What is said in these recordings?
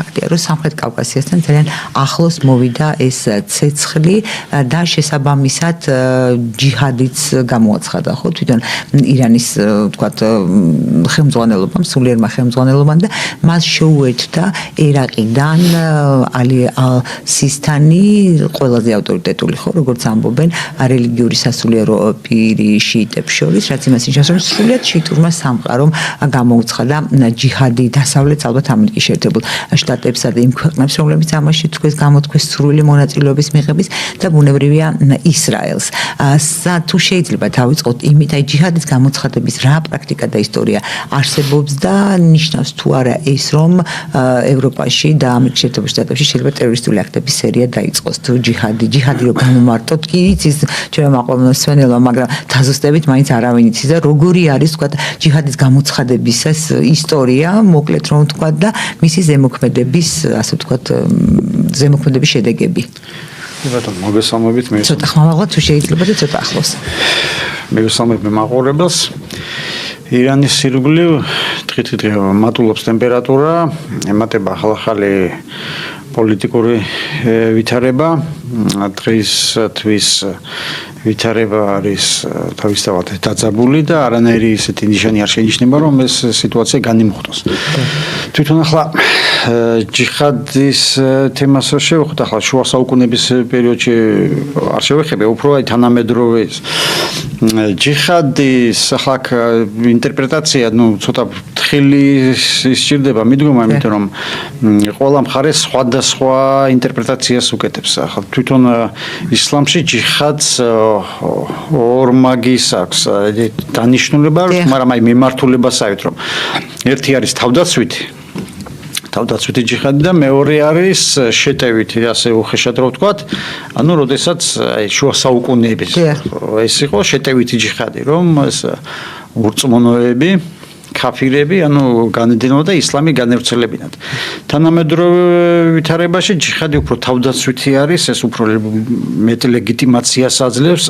ფაქტია, რომ სამხრეთ კავკასიასთან ძალიან ახლოს მოვიდა ეს ცეცხლი და შესაბამისად ჯიჰადიც გამოაცხადა, ხო, თვითონ ირანის ვთქვათ ხელმძღვანელობამ, სულიერმა ხელმძღვანელობამ და მას შეუერთდა ერაყიდან ალი ალ-სისტანი, ყველაზე ავტორიტეტული, ხო, როგორც ამბობენ, რელიგიური სასულიერო პირი შიიტებს შორის, რაც იმას ნიშნავს, რომ სრულიად შიიტურმა სამყარომ გამოუცხადა ჯიჰადი დასავლეთს, ალბათ ამერიკის შეერთებულ შტატებსა და იმ ქვეყნებს, რომლებიც ამაში თქვენ გამოთქვეს სრული მონაწილეობის მიღების და ბუნებრივია ისრაელს. თუ შეიძლება დავიწყოთ იმით, აი ჯიჰადის გამოცხადების რა პრაქტიკა და ისტორია არსებობს და ნიშნავს თუ არა ეს, რომ ევროპაში და ამერიკის შეერთებულ შტატებში შეიძლება ტერორისტული აქტების სერია დაიწყოს. თუ ჯიჰადი რო განმარტოთ, კი იცის ჩვენ მაყურებელს სვენელმა, მაგრამ თაზუსტებით მაინც არავინ იცის და როგორი არის თქვა ჯიჰადის გამოცხადების ეს ისტორია, მოკლედ რომ თქვა და მისი ზემოქმედების, ასე ვთქვათ, ზემოქმედების შედეგები. ბატონო, მოგესალმებით მე. ცოტა ხმამაღლა თუ შეიძლება და ცოტა ახლოს. მეგესალმებით მე მაყურებელს. ირანის ირგვლივ დღით-დღე მატულობს ტემპერატურა, ემატება ახალ-ახალი პოლიტიკური ვითარება, დღისათვის ვითარება არის თავისთავად დაძაბული და არანაირი ისეთი ნიშანი არ შეინიშნება, რომ ეს სიტუაცია განიმუხტოს. თვითონ ახლა ჯიჰადის თემას შევხვდით, ახლა შუა საუკუნეების პერიოდში არ შევეხებია, უფრო აი თანამედროვე ჯიჰადის ახლა ინტერპრეტაცია, ცოტა თხილი სჭირდება, მიდგომა, იმიტომ რომ ყველა მხარე სხვადასხვა ინტერპრეტაციას უკეთებს. ახლა თვითონ ისლამში ჯიჰადს ორმაგის აქვს დანიშნულება, მაგრამ აი მიმართულებასავით, რომ ერთი არის თავდაცვითი ჯიჰადი და მეორე არის შეტევითი, ასე უხეშად რო ვთქვათ, ანუ როდესაც აი შუა საუკუნეების ეს იყო შეტევითი ჯიჰადი, რომ ეს ურწმუნოები ქაფირები, ანუ განედინოდა ისლამი განევრცელებინათ. თანამედროვე ვითარებაში ჯიჰადი უფრო თავდაცვითი არის, ეს უფრო მეტ ლეგიტიმაციას აძლევს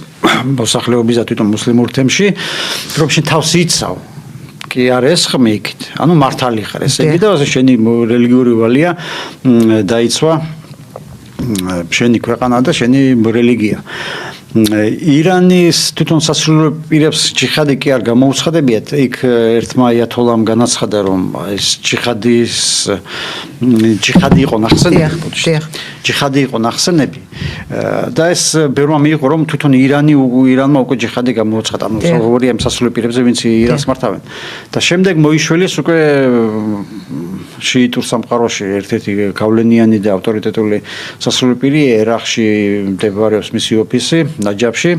მოსახლეობისა თვითონ მუსლიმურ თემში, რომ შენ თავს იცავ. კი არ ესხმი იქით, ანუ მართალი ხარ, ესე იგი და შენი რელიგიური ვალია დაიცვა შენი ქვეყანა და შენი რელიგია. ირანის თვითონ სასულიერო პირებს ჯიჰადი კი არ გამოუცხადებიათ, იქ ერთმა აიათოლამ განაცხადა, რომ ეს ჯიჰადი იყო ნახსენები და ეს ბევრმა მიიღო, რომ თვითონ ირანმა უკვე ჯიჰადი გამოუცხადა, ანუ ორი ამ სასულიერო პირებზე, ვინც ირანს მართავენ. და შემდეგ მოიშველეს უკვე შიიტურ სამყაროში ერთ-ერთი გავლენიანი და ავტორიტეტული სასულიერო პირი, ერაყში მდებარეობს მისი ოფისი ნაჯაფში,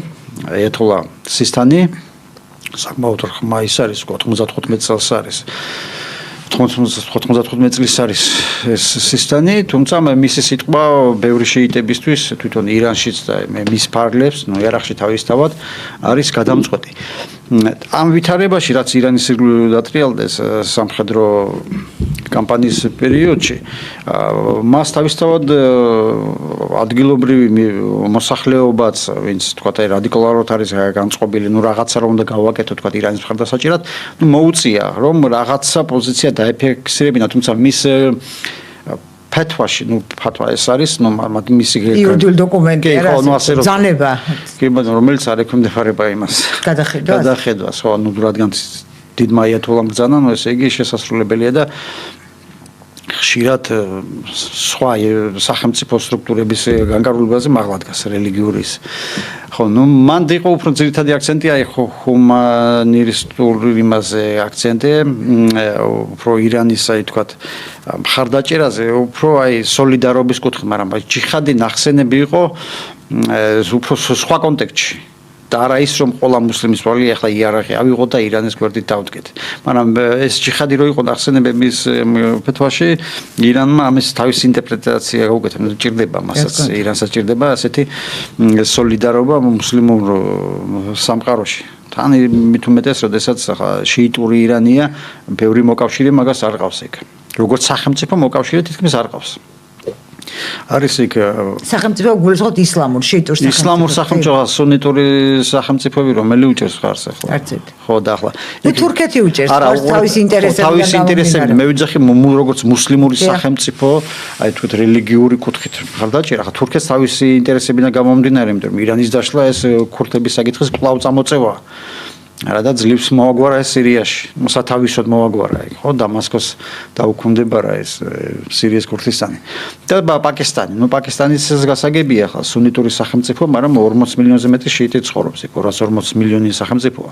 აიათოლა სისტანი, საკმაოდ ხმა ის არის, 95 წელს არის. 95 წლის არის ეს სისტანი, თუმცა მისი სიტყვა ბევრი შიიტებისთვის, თვითონ ირანშიც და მის ფარგლებს, ერაყში თავისთავად არის გადამწყვეტი. ამ ვითარებაში, რაც ირანის ირგვლივ დატრიალდეს სამხედრო კამპანიის პერიოდში, მას თავისთავად ადგილობრივი მოსახლეობაც, ვინც თქვა აი რადიკალურად არის განწყობილი, რაღაცა რომ უნდა გავაკეთო, თქვა ირანის მხარდასაჭირად, მოუწია, რომ რაღაცა პოზიცია დაეფიქსირებინა, თუმცა მის ფეთვაში, ფათვა ეს არის, მისი იურიდიული დოკუმენტი, ბრძანება, რომელიც არ ექვემდებარება იმას. გადახედვას, ხო, რადგან დიდმა აიათოლამ ბრძანა, ესე იგი შესასრულებელია და ხშირად სხვა სახელმწიფო სტრუქტურების განკარგულებაზე მაღლა დგას რელიგიურის. ხო, მან იყო უფრო ძირითადი აქცენტი აი ჰუმანისტურ იმაზე აქცენტი, უფრო ირანის აი თქვათ მხარდაჭერაზე, უფრო აი სოლიდარობის კუთხით, მაგრამ ჯიჰადი ნახსენები იყო უფრო სხვა კონტექსტში. და არა ის, რომ ყველა მუსლიმის ვალია ახლა იარაღი ავიღო და ირანის გვერდით დავდგეთ. მაგრამ ეს ჯიჰადი რო იყო ნახსენებების ფეთვაში, ირანმა ამის თავისი ინტერპრეტაცია გაუკეთა. ჭირდება მასაც, ირანსაც ჭირდება ასეთი სოლიდარობა მუსლიმურ სამყაროში. თან მით უმეტეს, როდესაც ახლა შიიტური ირანია, ბევრი მოკავშირე მაგას არ ყავს იქ. როგორც სახელმწიფო მოკავშირე თითქმის არ ყავს. არის იქ სახელმწიფო გულისხმობთ ისლამურ შიიტურ სახელმწიფო. ისლამურ სახელმწიფო, სუნიტური სახელმწიფოები რომელი უჭერს ხარს ახლა? ხო და ახლა. თურქეთი უჭერს ხარს თავის ინტერესებიდან. თავის ინტერესებიდან მე ვიძახი როგორც მუსლიმური სახელმწიფო, აი თქვით რელიგიური კუთხით ხარ დაჭერა, ახლა თურქეთს თავისი ინტერესებიდან გამომდინარე, იმიტომ რომ ირანის დაშლა ეს ქურთების საკითხის კვლავ წამოწევაა. რადგან ძლივს მოაგვარა ეს სირიაში, სათავისოდ მოაგვარა, ხო, დამასკოს დაუქვემდებარა ეს სირიის ქურთისტანი. და პაკისტანი, პაკისტანის გასაგებია ხა სუნიტური სახელმწიფო, მაგრამ 40 მილიონზე მეტი შიიტი ცხოვრობს იქ, 240 მილიონი სახელმწიფოა.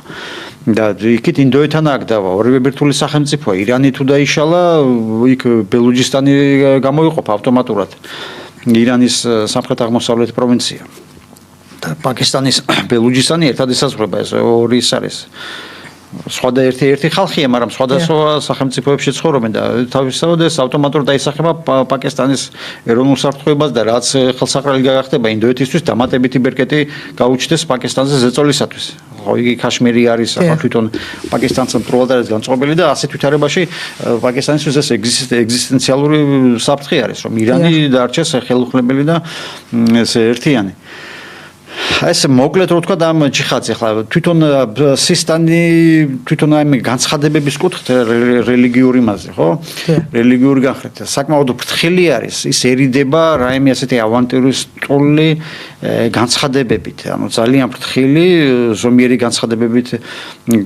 და იქით ინდოეთთან აკდავა, ორივე ბირთვული სახელმწიფოა, ირანი თუ დაიშალა, იქ ბელუჯისტანი გამოიყოფა ავტომატურად. ირანის სამხრეთ-აღმოსავლეთ პროვინცია. და პაკისტანის ბელუჯისტანი ერთად ესაზღვრება, ეს ორი ის არის. სხვა და ერთი ხალხია, მაგრამ სხვადასხვა სახელმწიფოებში ცხოვრობენ და თავისთავად ეს ავტომატურად დაისახება პაკისტანის ეროვნულ საფრთხეობას და რაც ხელსაყრელი გახდება ინდოეთისთვის დამატებითი ბერკეტი გაუჩნდეს პაკისტანზე ზეწოლისათვის. ხო, იგი ქაშმირი არის ახლა თვითონ პაკისტანთან პროვად არის განწყობილი და ასეთ ვითარებაში პაკისტანისთვის ეს ეგზისტენციალური საფრთხე არის, რომ ირანი დარჩეს ხელუხლებელი და ეს ერთიანი. ეს მოკლედ რო ვთქვა და ამ ჯიხადს ახლა თვითონ სისტანი თვითონ აი განცხადებების კუთხით რელიგიური მასზე ხო რელიგიური განხრით საკმაოდ ფრთხილი არის ისერიდება რაიმე ასეთი ავანტიურისტული განცხადებებით ანუ ძალიან ფრთხილი ზომიერი განცხადებებით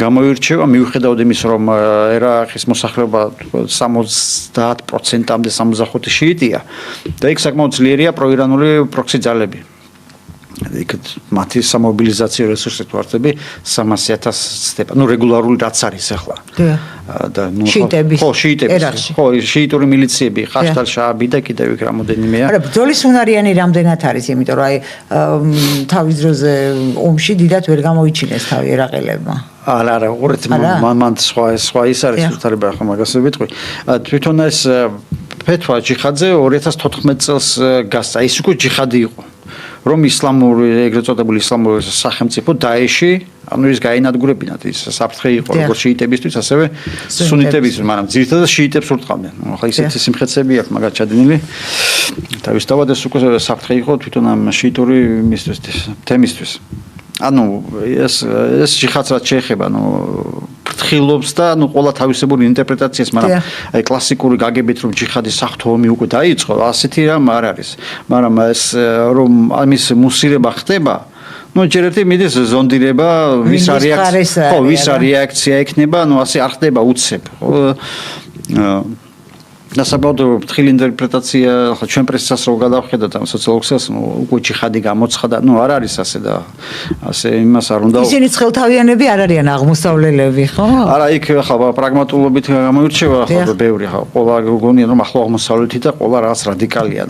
გამოირჩევა მიუხედავად იმის რომ ერაყის მოსახლეობა 70%-მდე 65 შიიტია და იქ საკმაოდ ძლიერია პროირანული პროქსი ძალები იქ მათი სამობილიზაციო რესურსი თუ არსები 300,000 ცდება. ნუ რეგულარული რაც არის ახლა. და ნუ ხო შიიტების ხო შიიტური მილიციები ხაშთალ შააბი და კიდევ იქ რამოდენიმეა. არა ბრძოლის უნარიანი რამდენად არის, იმიტომ რომ აი თავის დროზე ომში დიდად ვერ გამოიჩინეს თავი ერაყელებმა. არა უყურეთ მან სხვა ის არის თვითარება ახლა მაგას ვიტყვი. თვითონ ეს ფეთვა ჯიხადზე 2014 წელს გასცა. ის უკვე ჯიხადი იყო. რომ ისლამური ეგრეთ წოდებული ისლამური სახელმწიფო დაეში, ანუ ის გაინადგურებინათ ის საფრთხე იყო როგორც შიიტებისთვის, ასევე სუნიტებისთვის, მაგრამ ძირითადად შიიტებს ურტყავდნენ. ახლა ისეთი სიმხეცები აქვს მაგათ ჩადენილი. თავისთავად ეს უკვე საფრთხე იყო თვითონ ამ შიიტური თემისთვის. ანუ ეს ჯიხადს რაც შეეხება, ანუ ფრთხილობს და ანუ ყველა თავისებური ინტერპრეტაციას, მაგრამ აი კლასიკური გაგებით რომ ჯიხადის საღვთო ომი უკვე დაიწყო, ასეთი რამ არ არის. მაგრამ ეს რომ ამის მუსირება ხდება, ну ჯერ ერთი მიდის ზონდირება, ვის რეაქცია იქნება, ну ასე არ ხდება უცებ. და საბოლოოდ ფრთხილი ინტერპრეტაცია, ახლა ჩვენ პრესას რო გადავხედოთ ამ სოციალურ ქსელს, უკვე ჯიხადი გამოცხადა, არ არის ასე და ასე იმას არ უნდა. ისინი ცხელთავიანები არ არიან აღმოსავლელები, ხო? არა, იქ ახლა პრაგმატულობით გამოირჩევა ახლა ბევრი, ახლა ყველა გონია რომ ახლო აღმოსავლეთი და ყველა რაღაც რადიკალია,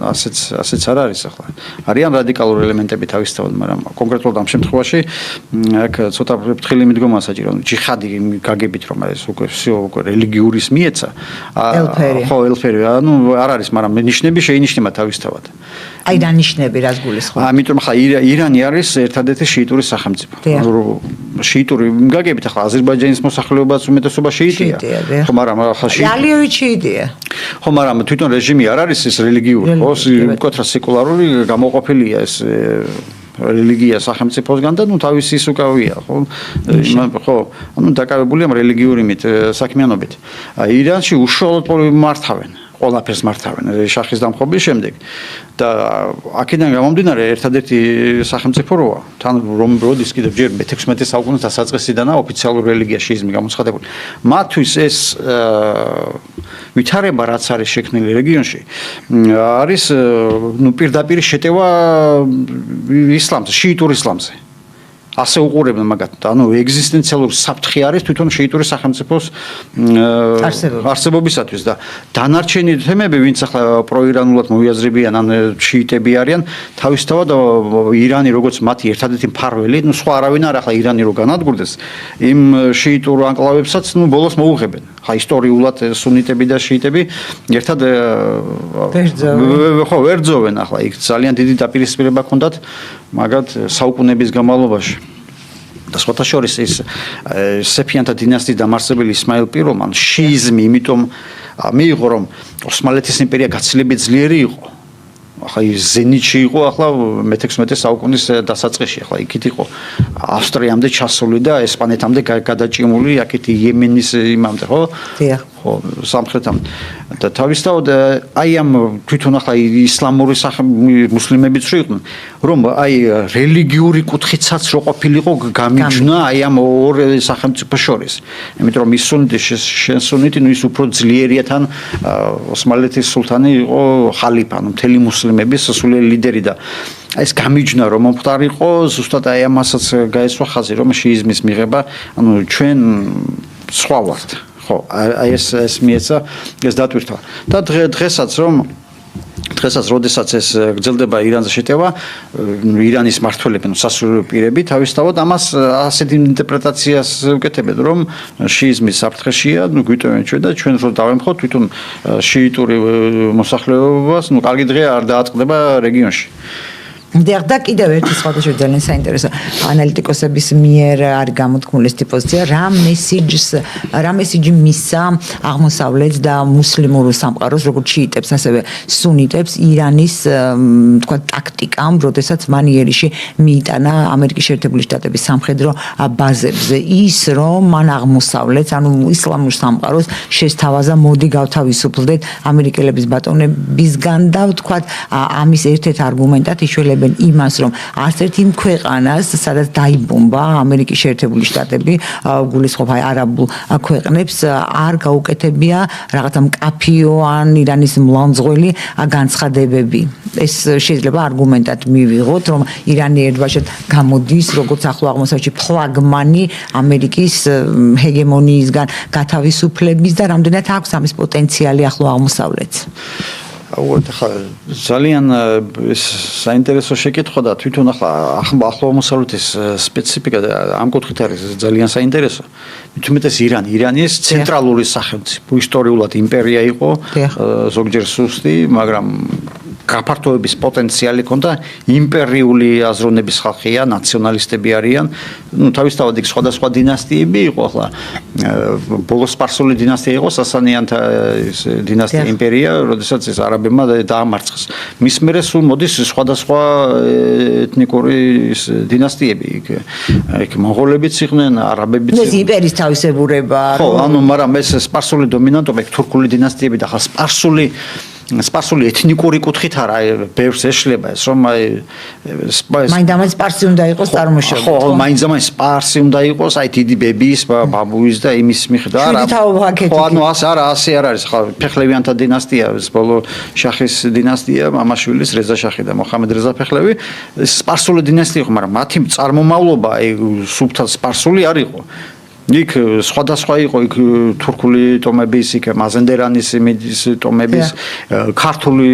ასეც არ არის ახლა. არიან რადიკალური ელემენტები თავისთავად, მაგრამ კონკრეტულად ამ შემთხვევაში აქ ცოტა ფრთხილი მიდგომა საჭირო, ჯიხადი გაგებით რომ ეს უკვე რელიგიურის მიეცა. ხო ანუ არ არის, მაგრამ ნიშნები შეინიშნება თავისთავად. აი დანიშნები რას გულისხმობთ? ამიტომ ხა ირანი არის ერთადერთი შიიტური სახელმწიფო. შიიტური გაგებით ახლა აზერბაიჯანის მოსახლეობაც უმეტესობა შიიტია. ხო, მაგრამ ახლა ალიური შიიტია. ხო, მაგრამ თვითონ რეჟიმი არ არის ეს რელიგიური, ხო, მკვეთრად სეკულარული გამოყოფილია ეს რელიგია სახელმწიფოსგან და თავისი ის უკავია, ხო? ხო, ანუ დაკავებულია რელიგიური საქმიანობით. ირანში უშუალოდ მართავენ, ყველაფერს მართავენ შახის დამხობის შემდეგ და აქედან გამომდინარე ერთადერთი სახელმწიფო როა, თან როდის კიდევ ჯერ მე-16 საუკუნის დასაწყისიდანაა ოფიციალური რელიგია შიიზმი გამოცხადებული. მათთვის ეს ვითარება რაც არის შექმნილი რეგიონში არის პირდაპირ შეტევა ისლამზე, შიიტურ ისლამზე. ასე უყურებენ მაგათ, ანუ ეგზისტენციალური საფრთხე არის თვითონ შიიტური სახელმწიფოს არსებობისათვის და დანარჩენი თემები, ვინც ახლა პროირანულად მოიაზრებიან, ან შიიტები არიან, თავისთავად ირანი როგორც მათი ერთადერთი მფარველი, სხვა არავინ არ ახლა ირანი რო განადგურდეს, იმ შიიტურ ანკლავებსაც ბოლოს მოუღებენ. ხა ისტორიულად სუნიტები და შიიტები ერთად ვერ ძოვენ ახლა, იქ ძალიან დიდი დაპირისპირება ჰქონდათ მაგათ საუკუნეების განმავლობაში. და სხვათა შორის ის სეფიანთა დინასტიის დამარცხებელი ისმაილ პირველმა შიიზმი იმიტომ მიიღო რომ ოსმალეთის იმპერია გაცილებით ძლიერი იყო ახლა ზენიტში იყო ახლა მე-16 საუკუნის დასაწყისში ახლა იქით იყო ავსტრიამდე ჩასული და ესპანეთამდე გადაჭიმული აქეთ იემენის იმამდე ხო? დიახ. ხო, სამხრეთამდე. და თავისთავად აი ამ თვითონ ახლა ისლამური მუსლიმებიც რო იყვნენ, რომ აი რელიგიური კუთხითაც რო ყოფილიყო გამიჯნა აი ამ ორ სახელმწიფოს შორის. იმიტომ რომ ის სუნიტი შენსუნიტი ნუ ის უფრო ძლიერია თან ოსმალეთის სულთანი იყო ხალიფა, ანუ მთელი მუსლიმების სულიერი ლიდერი და ეს გამიჯნა რომ მომხდარიყო, ზუსტად აი ამასაც გაესვა ხაზი, რომ შიიზმის მიღება, ანუ ჩვენ სხვა ვართ. ხო, აი ეს მიეცა, ეს დატვირთვა. და დღესაც როდესაც ეს გრძელდება ირანზე შეტევა, ირანის მართველები, სასულიერო პირები თავისთავად ამას ასეთ ინტერპრეტაციას უკეთებენ, რომ შიიზმის საფრთხეშია, გვიტოვენ ჩვენ და ჩვენ რო დავემხოთ თვითონ შიიტური მოსახლეობას, კარგი დღე არ დააწყდება რეგიონში. და კიდევ ერთი სხვადასხვა ძალიან საინტერესო ანალიტიკოსების მიერ არის გამოთქმული ეს პოზიცია, რა მესიჯი მისცა აღმოსავლეთს და მუსლიმურ სამყაროს, როგორც შიიტებს, ასევე სუნიტებს ირანის თქვა ტაქტიკამ, როდესაც მან იერიში მიიტანა ამერიკის შეერთებული შტატების სამხედრო ბაზებზე. ის რომ მან აღმოსავლეთს, ანუ ისლამურ სამყაროს შესთავაზა, მოდი გავთავისუფლდეთ ამერიკელების ბატონებისგან და თქვა ამის ერთ-ერთ არგუმენტად იშველებენ იმას, რომ არც ერთ იმ ქვეყანას, სადაც დაიბომბა ამერიკის შეერთებული შტატები, გულისხმობ აი არაბულ ქვეყნებს, არ გაუკეთებია რაღაცა მკაფიო ან ირანის მლანძღველი განცხადებები. ეს შეიძლება არგუმენტად მივიღოთ, რომ ირანი ერთბაშად გამოდის, როგორც ახლო აღმოსავლეთში ფლაგმანი ამერიკის ჰეგემონიისგან გათავისუფლების და რამდენად აქვს ამის პოტენციალი ახლო აღმოსავლეთს. ძალიან საინტერესო შეკითხვა და თვითონ ახლა ახლო აღმოსავლეთის სპეციფიკა ამ კუთხით არის ძალიან საინტერესო. მithumetes ირანი ეს ცენტრალური სახელმწიფო, ისტორიულად იმპერია იყო, ზოგჯერ სუსტი, მაგრამ გაფართოების პოტენციალი ჰქონდა, იმპერიული აზროვნების ხალხია, ნაციონალისტები არიან. თავისთავად იქ სხვადასხვა დინასტიები იყო, ახლა ბოლოს სპარსული დინასტია იყო, სასანიანთა დინასტია იმპერია, როდესაც ეს არაბებმა დაამარცხეს. მის მერე სულ მოდის სხვადასხვა ეთნიკური დინასტიები, იქ მონღოლებიც იყვნენ, არაბებიც იყვნენ. ეს იმპერიის თავისებურება. ხო, ანუ მაგრამ ეს სპარსული დომინანტობა, თურქული დინასტიები და ახლა სპარსული ეთნიკური კუთხით არა, ბევრს ეშლება ეს, რომ მაინც სპარსი უნდა იყოს წარმოშობით. ხო, მაინც სპარსი უნდა იყოს, აი დიდი ბებიის, ბაბუის და იმის მიხედვით არა. ხო, ანუ ასე არ არის, ხო, ფეხლევიანთა დინასტია, ეს ბოლო შახის დინასტია, მამაშვილის რეზა შახი და მოხამედ რეზა ფეხლევი, სპარსული დინასტია იყო, მაგრამ მათი წარმომავლობა, აი სუფთა სპარსული არ იყო. იქ სხვადასხვა იყო, იქ თურქული ტომების, იქ მაზენდერანის ტომების, ქართული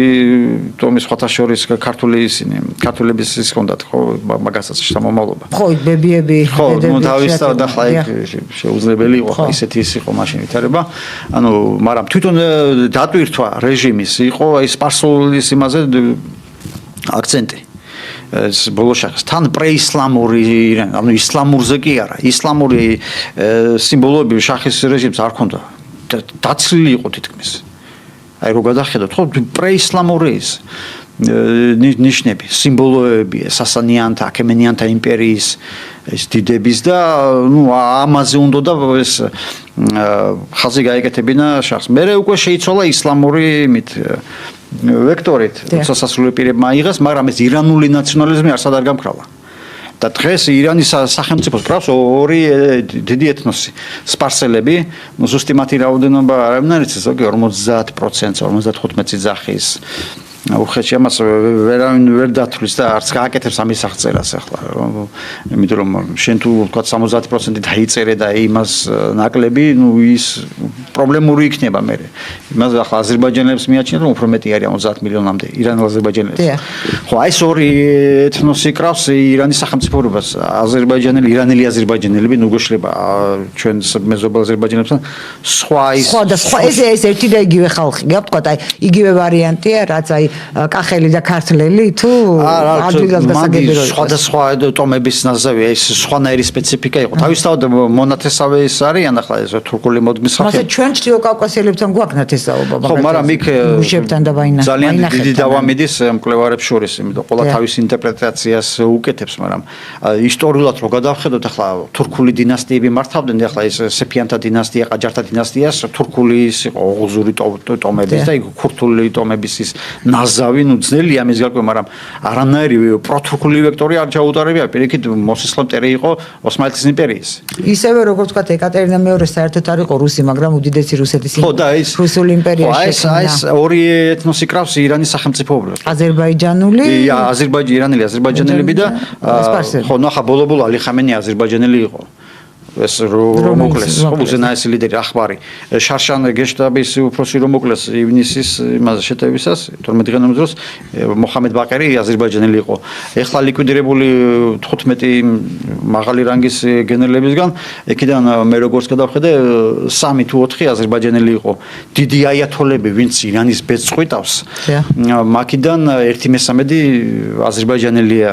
ტომის სხვათა შორის ქართულების ის ჰქონდათ, ხო, მაგასაც შთამომავლობა. ხო, ბებიები, ხო, თავისთავად ახლა იქ შეუძლებელი იყო, ისეთი ის იყო მაშინ ვითარება. ანუ, მაგრამ თვითონ დატვირთვა რეჟიმის იყო აი სპარსულის იმაზე აქცენტი. ეს ბოლოშახის თან პრეისლამური, ანუ ისლამურზე კი არა, ისლამური სიმბოლოები შახის რეჟიმს არ ჰქონდა. დაცლილი იყო თითქმის. აი რო გადახედოთ, ხო, პრეისლამური ის ნიშნები, სიმბოლოები, სასანიანთა, აქემენიანთა იმპერიის ეს დიდების და ამაზე უნდა და ეს ხაზი გაეკეთებინა შახს. მერე უკვე შეიცვალა ისლამური ვექტორით, როცა სასულიერო პირებმა აიღეს, მაგრამ ეს ირანული ნაციონალიზმი არსად არ გამქრალა. და დღეს ირანის სახელმწიფოს კრავს ორი დიდი ეთნოსი, სპარსელები, ზუსტი მათი რაოდენობა არ არის, ზოგი 50%, 55 ძახის. უხეში ამას ვერავინ ვერ დათვლის და არც გააკეთებს ამის აღწერას ახლა, იმიტომ რომ შენ თუ ვთქვათ 70% დაიწერე და იმას ნაკლები, ის პრობლემური იქნება მე. იმას ახლა აზერბაიჯანელებს მიაჩნიათ, რომ უფრო მეტი არის 50 მილიონამდე ირანელ აზერბაიჯანელებს. ხო, აი ეს ორი ეთნოსი კრავს ირანის სახელმწიფოებას, ირანელი აზერბაიჯანელები, ნუ გეშლება ჩვენ მეზობელ აზერბაიჯანელებთან სხვა ეს ეს ერთი და იგივე ხალხია, ვთქვათ, აი იგივე ვარიანტია, რაც აი კახელი და ქართლელი თუ ადვილად გასაგები რო იყოს. სხვადასხვა ტომების ნაზავია, ეს სხვანაირი სპეციფიკა იყო. თავისთავად მონათესავე ის არიან ახლა ეს თურქული მოდმის სახე. მასე ჩვენ ჩრდილო კავკასიელებთან გვაქვს ნათესაობა, ხო, მაგრამ იქ მუშებთან და ძალიან დიდი დავამიდის მკვლევარებს შორის, იმიტომ ყველა თავის ინტერპრეტაციას უკეთებს, მაგრამ ისტორიულად რო გადავხედოთ, ახლა თურქული დინასტიები მართავდნენ, ახლა ეს სეფიანთა დინასტია, ყაჯართა დინასტიას თურქული ის იყო ოღუზური ტომების და იქ ქურთული ტომების ის ნაზავი, ნუ ძნელია ამის გაკვება, მაგრამ არანაირი პროთურქული ვექტორი არ ჩაუტარებია. პირიქით მოსისხლე მტერი იყო ოსმალეთის იმპერიის. ისევე როგორც ვთქვათ, ეკატერინე მეორე საერთოდ არ იყო რუსი, მაგრამ უდიდესი რუსეთის რუსული იმპერია შექმნა. ეს ორი ეთნოსი კრავს ირანის სახელმწიფოებრივად. აზერბაიჯანული, ირანელი, აზერბაიჯანელები და ხო, ნახა ბოლო-ბოლო ალი ხამენი აზერბაიჯანელი იყო. ეს რომოკლეს, უზენაესი ლიდერი ახბარი. შარშან გეშტაბის უფროსი რომოკლეს ივნისის იმაზე შეტევისას 12 დღენის დროს მოხამედ ბაყერი აზერბაიჯანელი იყო. ეხლა ლიკვიდირებული 15 მაღალი რანგის გენერლებისგან, იქიდან მე როგორც გადავხედე 3 თუ 4 აზერბაიჯანელი იყო. დიდი აიათოლები, ვინც ირანის ბედს ყვიტავს. მაქედან 1/3 აზერბაიჯანელია.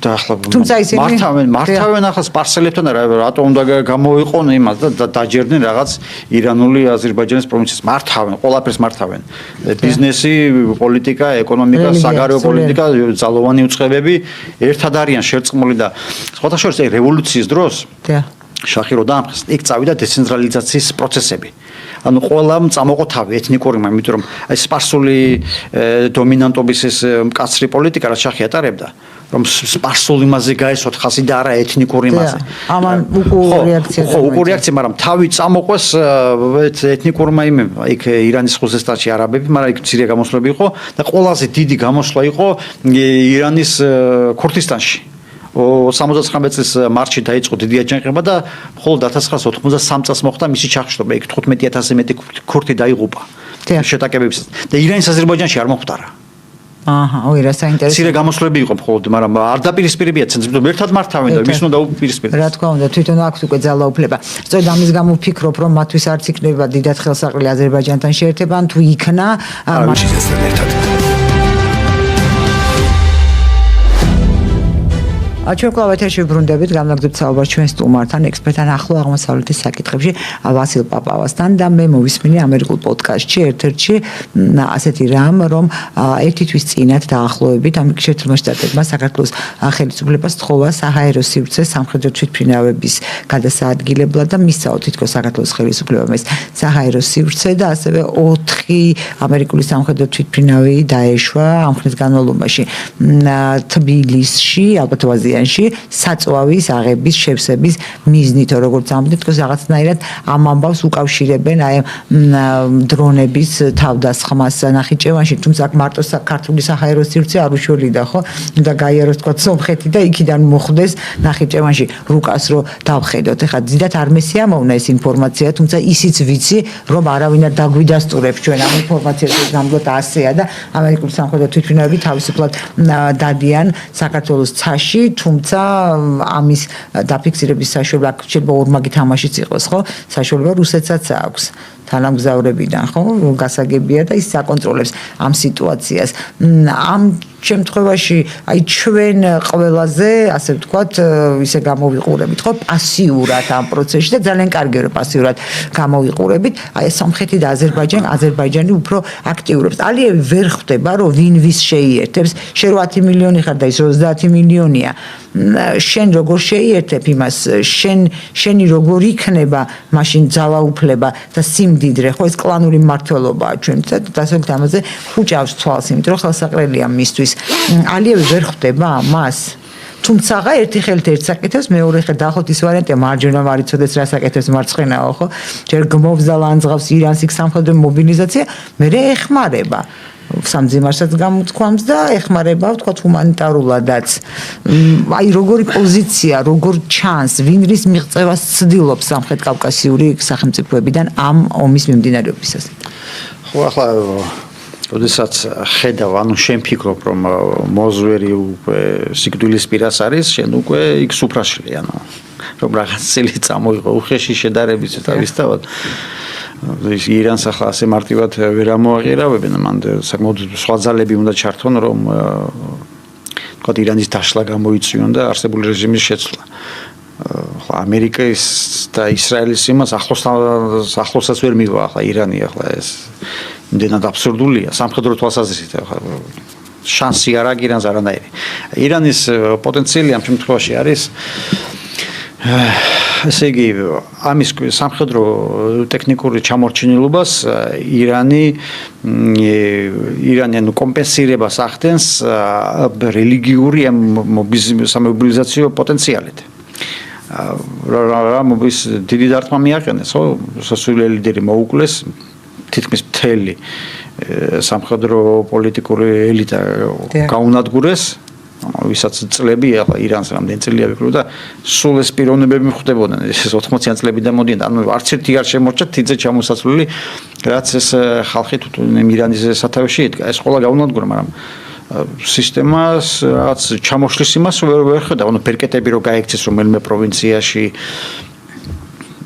და ახლა მართავენ ახლა სპარსელებთან რატომ უნდა გამოიყონ იმას და დაჯერდნენ რაღაც ირანული აზერბაიჯანის პროვინციის მართავენ, ყველაფერს მართავენ. ბიზნესი, პოლიტიკა, ეკონომიკა, საგარეო პოლიტიკა, ძალოვანი უწყებები ერთად არიან შერწყმული და სხვათა შორის რევოლუციის დროს შაჰი რო დაამხეს, იქ წავიდა დეცენტრალიზაციის პროცესები. ანუ ყველამ წამოყო თავი ეთნიკური, იმიტომ რომ აი სპარსული დომინანტობის ეს მკაცრი პოლიტიკა რაც შაჰი ატარებდა, რომ სპარსულ იმაზე გაესვათ ხაზი და არა ეთნიკური იმაზე. ამან უკუ რეაქცია. ხო, უკუ რეაქცია, მაგრამ თავი წამოყვეს ეთნიკურმა იმებმა, იქ ირანის ხუზესტანში არაბები, მაგრამ იქ მცირე გამოსვლები იყო და ყველაზე დიდი გამოსვლა იყო ირანის ქურთისტანში. 79 წლის მარტში დაიწყო დიდი აჯანყება და მხოლოდ 1983 წელს მოხდა მისი ჩახშობა. იქ 15000-ზე მეტი ქურთი დაიღუპა შეტაკებებისას და ირანის აზერბაიჯანში არ მოხდარა. ოი რა საინტერესო. მცირე გამოსვლები იყო მხოლოდ, მაგრამ არ დაპირისპირებია ცენტრალურად ერთად მართავენ და ვის უნდა უპირისპირდეს. რა თქმა უნდა, თვითონ აქვს უკვე ძალაუფლება. სწორედ ამის გამო ვფიქრობ, რომ მათთვის არც იქნება დიდად ხელსაყრელი აზერბაიჯანთან შეერთება, თუ იქნა ჩვენ კვლავ ეთერში ვბრუნდებით, გამაგრძობთ საუბარს ჩვენ სტუმართან, ექსპერტთან ახლო აღმოსავლეთის საკითხებში, ვასილ პაპავასთან და მე მოვისმინე ამერიკულ პოდკასტში, ერთ-ერთში ასეთი რამ, რომ ერთი თვის წინათ დაახლოებით ამერიკის შტატებმა საქართველოს ხელისუფლებას თხოვა საჰაერო სივრცე სამხედრო თვითმფრინავების გადასაადგილებლად და მისცაო თითქოს საქართველოს ხელისუფლებამ ეს საჰაერო სივრცე და ასევე 4 ამერიკული სამხედრო თვითმფრინავი დაეშვა ამ ხნის განმავლობაში თბილისში, ალბათ საწვავის აღების შევსების მიზნით, როგორც ამბობთ, თქოს რაღაცნაირად ამ ამბავს უკავშირებენ აი დრონების თავდასხმას ნახიჩევანში, თუმცა მარტო ქართული საჰაერო სივრცე არ უშველიდა, ხო? და გაიაროს თქვა სომხეთი და იქიდან მოხდეს ნახიჩევანში რუკას რო დავხედოთ. ეხლა ძირითადად არ მესიამოვნა ეს ინფორმაცია, თუმცა ისიც ვიცი, რომ არავინ არ დაგვიდასტურებს ჩვენ ამ ინფორმაციას, ეს ნამდვილად ასეა და ამერიკული სამხედრო თვითმფრინავები თავისუფლად დადიან საქართველოს ცაში, თუმცა ამის დაფიქსირების საშუალება შეიძლება ორმაგი თამაშიც იყოს, ხო? საშუალება რუსეთსაც აქვს. თანამგზავრებიდან, ხო? გასაგებია და ის საკონტროლებს ამ სიტუაციას. ამ შემთხვევაში, აი ჩვენ ყველაზე, ასე ვთქვათ, ისე გამოვიყურებით, ხო? პასიურად ამ პროცესში და ძალიან კარგია, რომ პასიურად გამოვიყურებით. აი სომხეთი და აზერბაიჯანი უფრო აქტიურობს. ალიევი ვერ ხვდება, რომ ვინ ვის შეიერთებს. შენ 10 მილიონი ხარ და ის 30 მილიონია. შენ როგორ შეიერთებ იმას? შენი როგორ იქნება მაშინ ძალაუფლება და სიმდიდრე, ხო, ეს კლანური მმართველობაა ჩვენთვის და დასავლეთ ამაზე ხუჭავს თვალს, იმიტომ რომ ხელსაყრელია მისთვის. ალიევი ვერ ხვდება მას. თუმცა ერთი ხელით ერთ საკეთებს, მეორე ხელით დაახლოებით ის ვარიანტია, მარჯვენა მარიცოდეს რა საკეთებს მარცხენაო, ხო? ჯერ გმობს და ლანძღავს ირანს იქ სამხედრო მობილიზაცია, მერე ეხმარება. სამძიმარსაც გამოთქვამს და ეხმარება, ვთქვათ, ჰუმანიტარულადაც. აი როგორი პოზიცია, როგორ ჩანს, ვინ რის მიღწევას ცდილობს სამხრეთ-კავკასიური სახელმწიფოებიდან ამ ომის მიმდინარეობისას. ხო, ახლა როდესაც ხედავ, ანუ შენ ფიქრობ, რომ მოზვერი უკვე სიკვდილის პირას არის, შენ უკვე იქ სუფრაშლი, ანუ რომ რაღაც წილი წამოიღო უხეში შედარებით თავისთავად. ირანს ახლა ასე მარტივად ვერ ამოაღირავებენ, მან საკმაოდ სხვა ძალები უნდა ჩართონ, რომ თქვა ირანის დაშლა გამოიწვიონ და არსებული რეჟიმის შეცვლა. ახლა ამერიკის და ისრაელის იმას ახლოსაც ვერ მივა ახლა ირანი ახლა ეს იმდენად აბსურდულია სამხედრო თვალსაზრისით ახლა შანსი არ აქვს ირანს არანაირი. ირანის პოტენციალი ამ შემთხვევაში არის ესე იგი ამის სამხედრო ტექნიკური ჩამორჩენილობას ირანი კომპენსირებას ახდენს რელიგიური მობილიზაციო პოტენციალით. რა მობის დიდი დარტყმა მიაყენეს, ხო? სასულიერო ლიდერი მოუკლეს თითქმის მთელი სამხედრო პოლიტიკური ელიტა გაუნადგურეს. ვისაც წლები ახლა ირანს რამდენი წელია ვიქრო და სულ ეს პიროვნებები ხდებოდნენ ეს 80-იან წლებიდან მოდიან ანუ არც ერთი არ შემორჩა თიძე ჩამოსაცვლელი რაც ეს ხალხი თვითონ ირანის სათავეში იდგა ეს ყველა გაუნადგურა მაგრამ სისტემას რაც ჩამოშლის იმას ვერ ხედავ ანუ ბერკეტები რო გაიქცეს რომელიმე პროვინციაში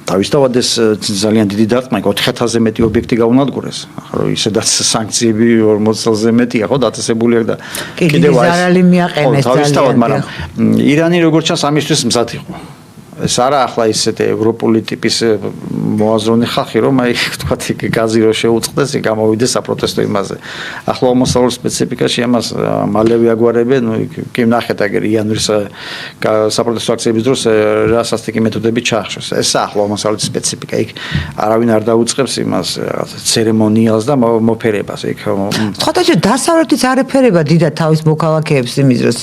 თავისთავად ეს ძალიან დიდი დარტყმა 4000-ზე მეტი ობიექტი გაუნადგურეს. ახლა ისედაც სანქციები 40 წელზე მეტია ხო დაწესებული აქვს და კიდევ ზარალი მიაყენეს თავისთავად, მაგრამ ირანი როგორც ჩანს ამისთვის მზად იყო. ეს არა ახლა ისეთი ევროპული ტიპის მოაზროვნე ხალხი რომ აი თქვა გაზი რო შეუწყდეს გამოვიდეს საპროტესტო იმაზე. ახლა მოსავლურ სპეციფიკაში ამას მალევე აგვარებენ, კი ნახეთ აგერ იანვრის საპროტესტო აქციების დროს რა სასტიკი მეთოდები ჩაახშეს. ეს ახლა მოსავლურ სპეციფიკა იქ არავინ არ დაუწყებს იმას ცერემონიალს და მოფერებას იქ. ხოთაჭე დასავლეთიც არ ეფერება დიდად თავის მოქალაქეებს იმის დროს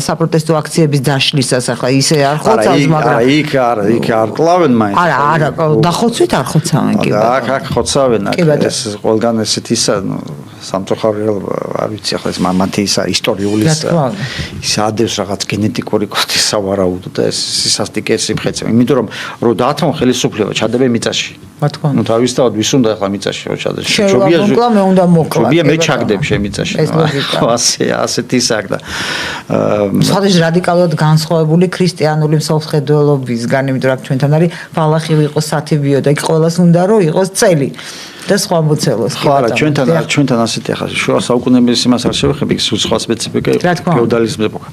საპროტესტო აქციების დაშლისას ახლა ისე არ ხოცავს მაგრამ იქ არ კლავენ მაინც. არა, დახოცვით არ ხოცავენ კი ბატონო. აქ ხოცავენ, ეს ყველგან ესეთ ისა, სამწუხაროდ არ ვიცი ახლა ეს მამათი ისა ისტორიული ის ადევს რაღაც გენეტიკური კოდის სავარაუდო და ეს სასტიკე სიმხეცე. იმიტომ რომ დაათმო ხელისუფლება ჩადებენ მიწაში. რა თქმა უნდა. ნუ თავისთავად ვის უნდა ახლა მიწაში რო ჩადეს. შევამოკლავ მე უნდა მოკლა. შობია მე ჩაგდებ შე მიწაში. ასეთი ის აქ და სადღაც რადიკალურად განსხვავებული ქრისტიანული მსოფლმხედველობისგან, იმიტომ რომ ჩვენთან არის ბალახი იყოს სათიბიო და იქ ყოველას უნდა რომ იყოს წელი. და სხვა მოცელოს. ხო, არა, ჩვენთან ასეთი ახლა შუა საუკუნეების იმას არ შევეხები, სხვა სპეციფიკა ფეოდალიზმის ეპოქა.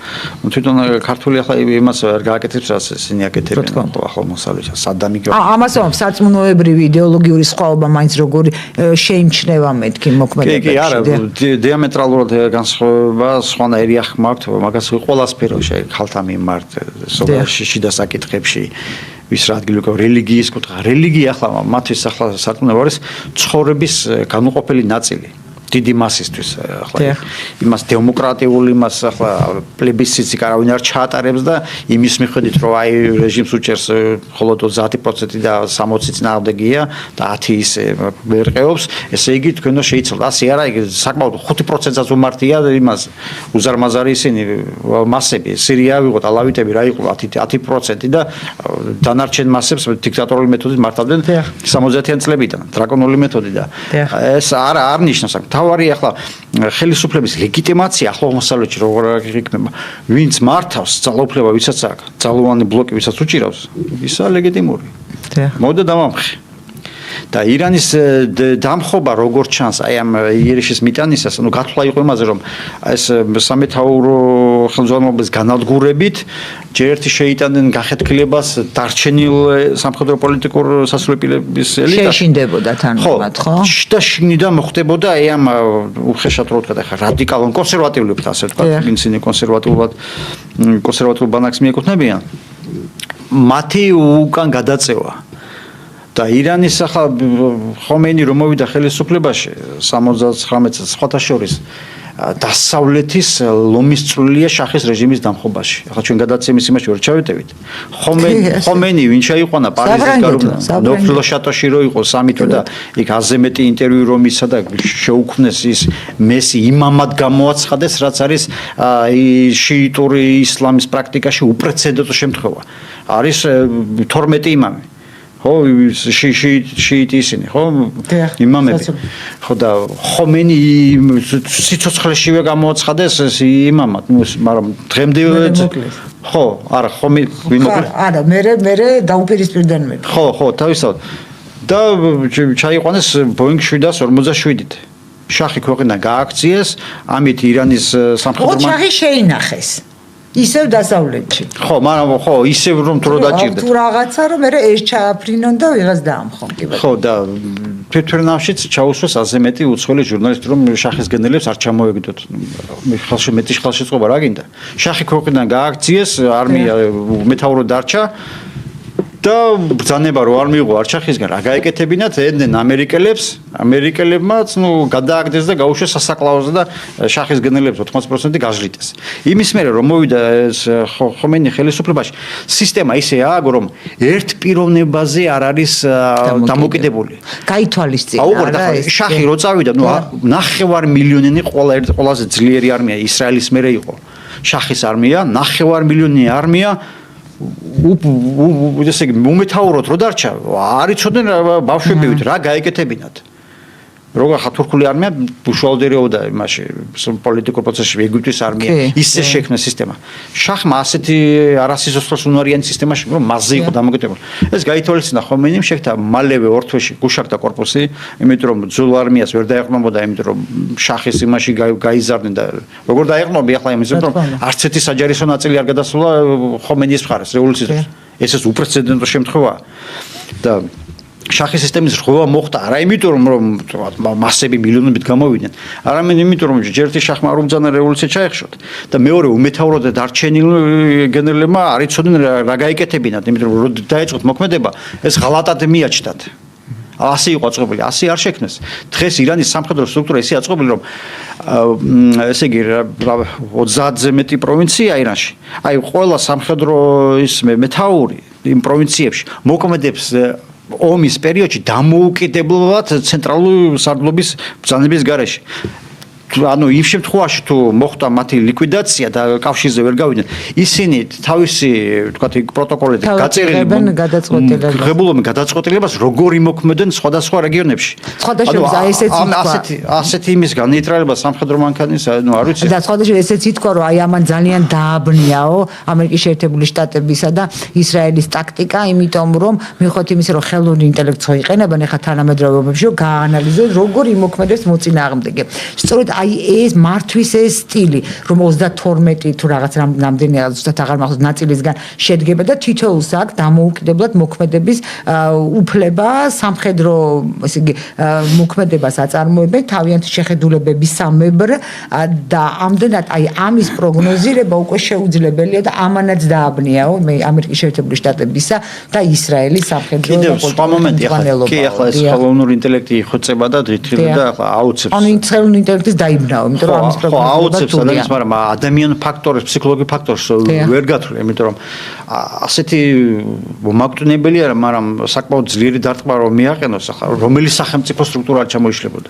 თვითონ ქართული ახლა იმას არ გააკეთებს, რაც ისინი აკეთებენ ახლა მოსავლეში, სადამი გო. ამას ვამბობ, სარწმუნოებრივი იდეოლოგიური სხვაობა მაინც როგორი შეიმჩნევა მეთქი მოქმედებაში. კი, არა, დიამეტრალურად განსხვავება სხვანაირი ახმართ, მაგას ყველა სფეროში ხალხთა მიმართ, სოფიაში შიდა საკითხებში. ვის რა ადგილი უკვე რელიგიის კუთხე. რელიგია ახლა მათთვის ახლა სარწმუნოება არის ცხოვრების განუყოფელი ნაწილი. დიდი მასისთვის ახლა იმას დემოკრატიული იმას ახლა პლებისციტი არავინ არ ჩაატარებს და იმის მიხედვით რომ აი რეჟიმს უჭერს მხოლოდ 30% და 60 წინააღმდეგია და 10 ისე ვერყეობს ესე იგი თქვენო შეიძლება 100 არა იგი საკმაოდ 5%-საც უმართია იმას უზარმაზარი ისინი მასები სირია ვიღოთ ალავიტები რა იყო 10% და დანარჩენ მასებს დიქტატორული მეთოდით მართავდნენ 70-იან წლებიდან დრაკონული მეთოდი და ეს არ ნიშნავს თავარი ახლა ხელისუფლების ლეგიტიმაცია ახლომოსავლეთში როგორ იქნება ვინც მართავს ძალაუფლება ვისაც აქვს ძალოვანი ბლოკი ვისაც უჭირავს ისა ლეგიტიმური მოდა დავამხი და ირანის დამხობა როგორ ჩანს აი ამ იერიშის მიტანისას ანუ გათვლა იყო იმაზე რომ ეს სამეთაურო ხელმძღვანელობის განადგურებით ჯერ ერთი შეიტანენ გახეთქილებას დარჩენილ სამხედრო პოლიტიკურ სასულიერების ელიტას შეშინდებოდა თანამად ხო და შინიდან მოხდებოდა აი ამ უხეშად რო ვთქვა ხა რადიკალურ კონსერვატიულებთ ასე ვთქვა ისინი კონსერვატიულ ბანაკს მიეკუთვნებიან მათი უკან გადაწევა და ირანის ახლა ხომეინი რომ მოვიდა ხელისუფლებაში 79 წელს სხვათა შორის დასავლეთის ლომის წვლილია შახის რეჟიმის დამხობაში. ახლა ჩვენ გადაცემის იმაში ვერ ჩავეტევით. ხომეინი ვინ შეიყვანა პარიზის გარუნა ნოფლო შატოში რო იყო სამი თვე და იქ აზე მეტი ინტერვიუ რომ ისა და შეუქმნეს ის მესი იმამად გამოაცხადეს რაც არის შიიტური ისლამის პრაქტიკაში უპრეცედენტო შემთხვევა. არის 12 იმამი ხო შიიტი ისინი ხო იმამები ხო და ხომენი სიცოცხლეშივე გამოაცხადეს ეს იმამად მაგრამ დღემდე ხო არა ხომენი ვინ მოკლეს არა მე დაუპირისპირდნენ მე ხო თავისთავად და ჩაიყვანეს Boeing 747-ით. შახი ქვეყნიდან გააქციეს, ამით ირანის სამხედრო ოჩახი შეინახეს. ისევ დასავლეთში. ხო, მაგრამ ხო, ისევ რომ თუ რა დაჭირდეთ. თუ რაღაცა რომ მე ეს ჩააფრინონ და ვიღაც დაამხონ კი ბატონო. ხო და თვითფრენავშიც ჩაუსვეს ასე მეტი უცხოელი ჟურნალისტი რომ შახის გენერლებს არ ჩამოეგდოთ. ხალხი მეტი ხელშეწყობა რა გინდა? შახი ქვეყნიდან გააქციეს, არმია მეთაურად დარჩა და ბრძანება რო არ მიიღო არჩახისგან რა გაეკეთებინათ ედნენ ამერიკელებმაც გადააგდეს და გაუშვეს სასაკლაოზე და შახის გენერლებს 80% გაჟლიტეს. იმის მერე რომ მოვიდა ხომეინი ხელისუფლებაში სისტემა ისე ააგო რომ ერთ პიროვნებაზე არ არის დამოკიდებული. გაითვალისწინა რა შახი რო წავიდა 9 მილიონიანი ყველაზე ძლიერი არმია ისრაელის მერე იყო. შახის არმია 9 მილიონიანი არმია ესე იგი მომეთაუროთ რო დარჩა არ იცოდნენ ბავშვებივით რა გაეკეთებინათ როგორ ხათურქული არმია უშუალოდერეოდა იმაში პოლიტიკურ პროცესში ეგვიპტის არმია ისე შექმნა სისტემა შახმა ასეთი არასიზოსწროს უნარიანი სისტემაში რომ მასზე იყო დამოკიდებული ეს გაითვალისწინა ხომეინიმ შექმნა მალევე ორ თვეში გუშაკდა корпуსი იმიტომ რომ ძულ არმიას ვერ დაეყრდნობოდა იმიტომ რომ შახის იმაში გაიზარდნენ და როგორ დაეყრდნობი ახლა იმის რომ არც ერთი საჯარისო ნაწილი არ გადასულა ხომეინის მხარეს რევოლუციის დროს ეს უპრეცედენტო შემთხვევაა და შახის სისტემის რღვევა მოხდა არა იმიტომ რომ მასები მილიონობით გამოვიდნენ არამედ იმიტომ რომ ჯერტი შახმა არ უბრძანა რევოლუცია ჩაეხშოთ და მეორე უმეთაურად დარჩენილ გენერლებმა არ იცოდნენ რა გაიკეთებინათ იმიტომ რომ დაეწყოთ მოქმედება ეს ღალატად მიაჩნდათ ასე იყო აწყობილი ასე არ შექმნეს დღეს ირანის სამხედრო სტრუქტურა ისე აწყობილი რომ ესე იგი 30-ზე მეტი პროვინცია ირანში აი ყველა სამხედრო ის მეთაური იმ პროვინციებში მოქმედებს ომის პერიოდში დამოუკიდებლად ცენტრალური სარდლობის ბრძანების გარეშე. ანუ იმ შემთხვევაში თუ მოხდა მათი ლიკვიდაცია და კავშირზე ვერ გავიდნენ, ისინი თავისი თქვათ პროტოკოლით გაწერილი ღებულობენ გადაწყვეტილებას როგორ იმოქმედნენ სხვადასხვა რეგიონებში. სხვადასხვა ასეთი იმისგან ნეიტრალობა სამხედრო მანქანის ანუ არ ვიცი. და სხვადასხვა ესეც ითქვა რომ აი ამან ძალიან დააბნიაო ამერიკის შეერთებული შტატებისა და ისრაელის ტაქტიკა, იმიტომ რომ მიუხედავად იმისა რომ ხელოვნური ინტელექტს იყენებენ ახლა თანამედროვე ომებში რომ გააანალიზოს როგორ იმოქმედებს მოწინააღმდეგე. სწორედ აი ეს მართვის ეს სტილი რომ 32 თუ რაღაც რამდენი ზუსტად აღარ მახსოვს ნაწილისგან შედგება და თითოეულს აქვს დამოუკიდებლად მოქმედების უფლება სამხედრო ესე იგი მოქმედებას აწარმოებენ თავიანთი შეხედულებების სამებრ და ამდენად აი ამის პროგნოზირება უკვე შეუძლებელია და ამანაც დააბნიაო მე ამერიკის შეერთებული შტატებისა და ისრაელის სამხედრო სხვა მომენტი ახლა კი ახლა ეს ხელოვნური ინტელექტი იხოცება და თითქოს და ახლა აუცებს ანუ ხელოვნური ინტელექტის დაიბნაო იმიტომ რომ ამის პროგნოზირება აუცებს ადამიანს მაგრამ ადამიანურ ფაქტორებს ფსიქოლოგიურ ფაქტორს ვერ გათვლი იმიტომ რომ ასეთი მომაკვდინებელია მაგრამ საკმაოდ ძლიერი დარტყმა რომ მიაყენოს ახლა რომელი სახელმწიფო სტრუქტურა არ ჩამოიშლებოდა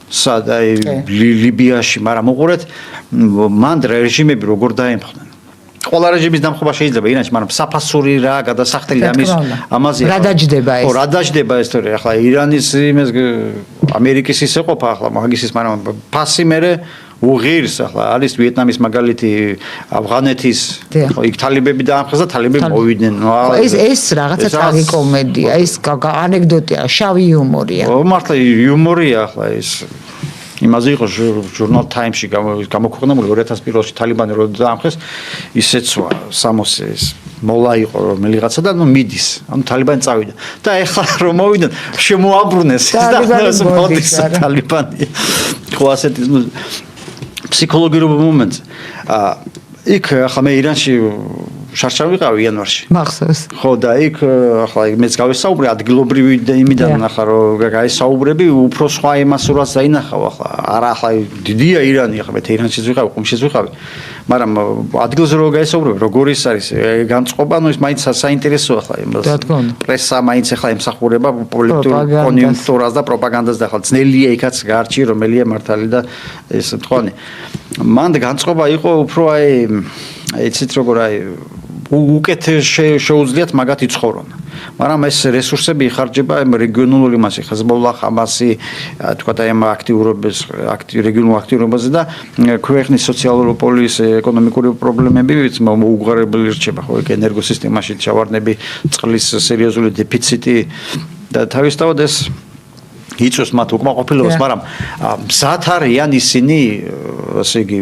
სადაც ლიბიაში მაგრამ უყურეთ მან რეჟიმები როგორ დაემხნენ ყველა რეჟიმის დამხობა შეიძლება ირანში მაგრამ საფასური რა გადასახდელი ამაზე რა დაჯდება ეს ხო რა დაჯდება ეს თორე ახლა ირანის იმეს ამერიკის ისე ყოფა ახლა მაგისის მაგრამ ფასი მერე უღირს ახლა არის ვიეტნამის მაგალითი ავღანეთის ხო იქ თალებები დაამხეს და თალებები მოვიდნენ ეს რაღაცა ტრაგიკომედია ეს ანეკდოტია შავი იუმორია მართლა იუმორია ახლა ეს იმაზე იყო ჟურნალ Times-ში გამოქვეყნებული 2001 თალიბანი რო დაამხეს ისეცვა სამოსეს მოლა იყო რომელიღაცა და ნუ მიდის ანუ თალიბანი წავიდა და ეხლა რომ მოვიდნენ შემოაბრუნეს და მოდის თალიბანი ხო ასეთი ფსიქოლოგიურ მომენტს იქ ახლა მე ირანში შარშავ ვიყავი იანვარში მახსოვს ხო და იქ ახლა მეც გავესაუბრე ადგილობრივი იმიდან ახლა რომ გაისაუბრები უფრო სხვა იმასურას დაინახავ ახლა არა ახლა დიდია ირანი ახლა მე ირანშიც ვიყავი ყუმშიც ვიყავი მაგრამ ადგილზე რო გაისაუბრებ როგორ ის არის განწყობა ანუ ის მაინც საინტერესო ახლა პრესა მაინც ახლა ემსახურება პოლიტიკურ კონიუნქტურას და პროპაგანდას და ახლა ძნელია იქაც გაარჩი რომელია მართალი და ეს თქვენი მანდ განწყობა იყო უფრო აი იცით როგორ აი უკეთ შეუძლიათ მაგათ იცხოვრონ მაგრამ ეს რესურსები იხარჯება იმ რეგიონული მასი ხეზბოლა ხამასი თქვა და ამ რეგიონულ აქტიურობაზე და ქვეყნის სოციალური პოლის ეკონომიკური პრობლემები მოუღარებელი რჩება ხო ეგ ენერგოსისტემაში ჩავარდნები წყლის სერიოზული დეფიციტი და თავისთავად ეს იწვევს მათ უკმაყოფილებას, მაგრამ მზად არიან ისინი, ასე იგი,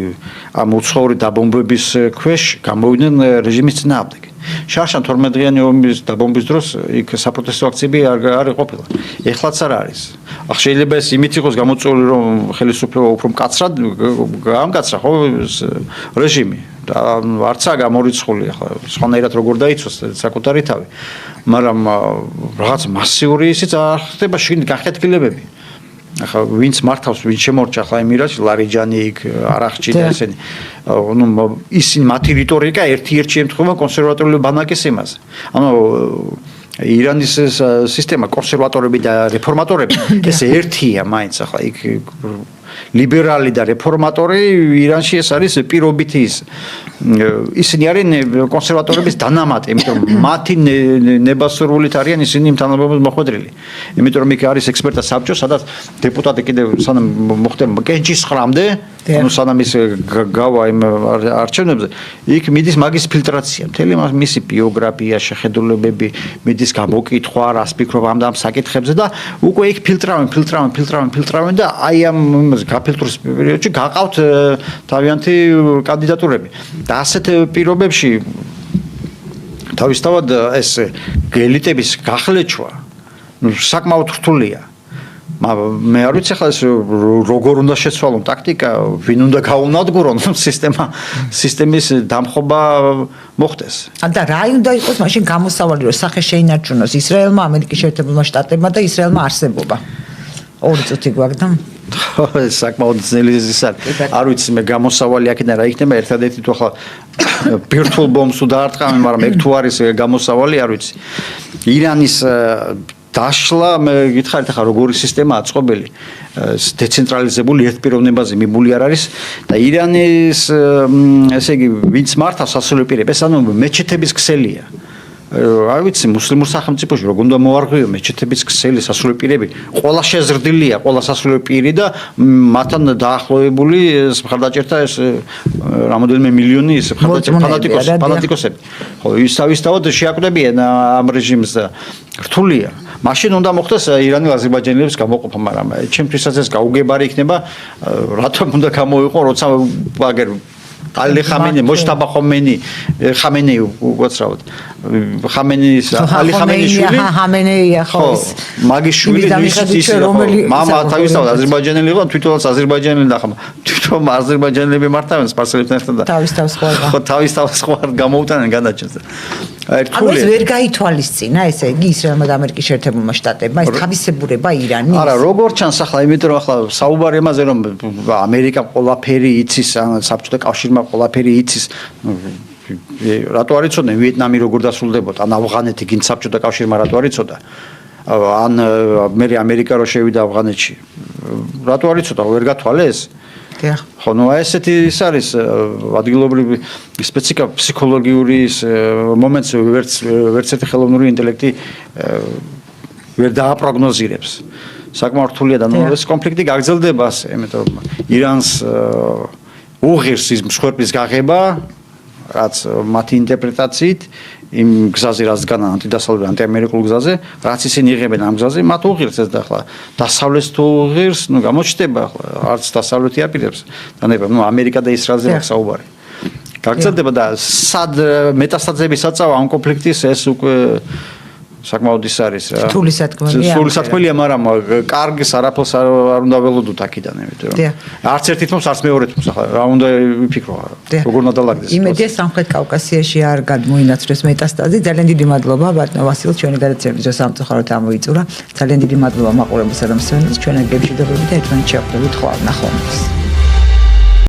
ამ უცხოური დაბომბვების ქვეშ გამოვიდნენ რეჟიმის წინააღმდეგ. შარშან 12-იანი ომის დაბომბვის დროს იქ საპროტესტო აქციები არ ყოფილა. ეხლაც არ არის. ახ შეიძლება ეს იმით იყოს გამოწვეული, რომ ხელისუფლება უფრო მკაცრად გამკაცრა ხო რეჟიმი და არცა გამორიცხული ახლა სხვანაირად როგორ დაიცვას საკუთარი თავი. მაგრამ რაღაც მასიური ისიც არ ხდება შიგნით გახეთქილებები. ახლა ვინც მართავს, ვინც შემორჩა ახლა ემირატში, ლარიჯანი იქ არახჭი და ესენი. ნუ ისინი მათი რიტორიკა ერთ-ერთი შემთხვევა კონსერვატორული ბანაკის იმაზე. ანუ ირანის სისტემა კონსერვატორები და რეფორმატორები ეს ერთია მაინც ახლა იქ ლიბერალი და რეფორმატორი ირანში ეს არის პირობითი ისინი არიან კონსერვატორების დანამატი, იმიტომ რომ მათი ნებასრულით არიან ისინი იმ თანამდებობაზე მოხვედრილი. იმიტომ რომ იქ არის ექსპერტთა საბჭო, სადაც დეპუტატი კიდევ სანამ მოხდება კენჭის 9-მდე, ანუ სანამ ის გავა იმ არჩევნებზე, იქ მიდის მაგის ფილტრაცია, მთელი მისი ბიოგრაფია, შეხედულებები, მიდის გამოკითხვა, რას ფიქრობ ამ საკითხებზე და უკვე იქ ფილტრავენ და აი ამ გაფილტრის პერიოდში გაყავთ თავიანთი კანდიდატურები. და ასეთ პირობებში თავისთავად ეს ელიტების გახლეჩვა საკმაოდ რთულია. მე არ ვიცი ახლა ეს როგორ უნდა შეცვალონ ტაქტიკა, ვინ უნდა გაუნადგურონ სისტემის დამხობა მოხდეს. და რა უნდა იყოს მაშინ გამოსავალი, რომ სახე შეინარჩუნოს ისრაელმა, ამერიკის შეერთებულმა შტატებმა და ისრაელმა არსებობა. 2 წუთი გვაქვს და საკმაოდ ძნელი ის არ ვიცი მე გამოსავალი აქედან რა იქნება ერთადერთი თუ ახლა ბირთვულ ბომბს დაარტყამენ, მაგრამ ეგ თუ არის გამოსავალი არ ვიცი. ირანის დაშლა მე გითხარით ახლა როგორი სისტემაა წყობილი, დეცენტრალიზებული ერთპიროვნებაზე მიბული არ არის და ირანის ესე იგი ვინც მართავს სასულიერო პირებს, ანუ მეჩეთების ქსელია. არ ვიცი მუსლიმურ სახელმწიფოში როგორ უნდა მოარღვიო მეჩეთების ქსელი სასულიერო პირები, ყველა შეზრდილია, ყველა სასულიერო პირი და მათთან დაახლოებული მხარდაჭერთა ეს რამოდენიმე მილიონი ის ფანატიკოსები. ხო, ის თავისთავად შეაკრებიან ამ რეჟიმს და რთულია. მაშინ უნდა მოხდეს ირანელ აზერბაიჯანელებს გამოყოფა, მაგრამ ჩემთვისაც ეს გაუგებარი იქნება, რატომ უნდა გამოვიყო, როცა აგერ ალი ხამენი, მოშტაბა ხამენეი უცრავად. ხამენის ალი ხამენიშვილი. ხამენეია ხო. მაგის შვილი ის მამა თავისთავად აზერბაიჯანელი იყო, თვითონაც აზერბაიჯანელი და ხმა. თვითონ აზერბაიჯანელები მართავენ სპარსელებთან ერთად და ხო თავისთავად სხვა გამოუტანენ განაჩენს. ანუ ეს ვერ გაითვალისწინა, ესე იგი ისრაელმა და ამერიკის შეერთებულმა შტატებმა ეს თავისებურება ირანის. არა, როგორ ჩანს ახლა, იმიტომ რომ ახლა საუბარი იმაზე რომ ამერიკა ყველაფერი იცის, საბჭოთა კავშირმა ყველაფერი იცის. რატო არ იცოდნენ ვიეტნამი როგორ დასრულდებოდა, ან ავღანეთი გინ საბჭოთა კავშირმა რატო არ იცოდა? ან მე ამერიკა რო შევიდა ავღანეთში. რატო არ იცოდა, ვერ გათვალე ეს? ხო, ნუ ესეთი ის არის ადგილობრივი სპეციფიკა ფსიქოლოგიური მომენტს ვერც ერთი ხელოვნური ინტელექტი ვერ დააპროგნოზირებს. საკმაოდ რთულია და ნუ ეს კონფლიქტი გაგრძელდება ასე, იმიტომ რომ ირანს უღირს ის მსხვერპლის გაღება, რაც მათი ინტერპრეტაციით იმ გზაზე რაც განა ანტიდასავლური ანტიამერიკულ გზაზე, რაც ისინი იღებენ ამ გზაზე, მათ უღირს ეს და ახლა დასავლეთს თუ უღირს, ნუ გამოჩნდება ახლა არც დასავლეთი აპირებს. დანება, ნუ ამერიკა და ისრაელზე აქვს საუბარი. გაგრძელდება და სად მეტასტაზების საწავა ამ კონფლიქტის ეს უკვე საკმაოდ ის არის რა. სრული სათქმელია. სრული სათქმელია, მაგრამ კარგს არაფერს არ უნდა ველოდოთ აქედან, იმიტომ რომ არც ერთი თმობს, არც მეორე თმობს, ახლა რა უნდა ვიფიქრო, როგორ უნდა დალაგდეს. იმედია სამხრეთ კავკასიაში არ გადმოინაცვლეს მეტასტაზი. ძალიან დიდი მადლობა ბატონო ვასილ, ჩვენი გადაცემის სამწუხაროდ ამოიწურა. ძალიან დიდი მადლობა მაყურებელს და მსმენელს. ჩვენ აგებში დაგვრებით და ერთმანეთს შევხვდებით ხვალ ნახვამდის.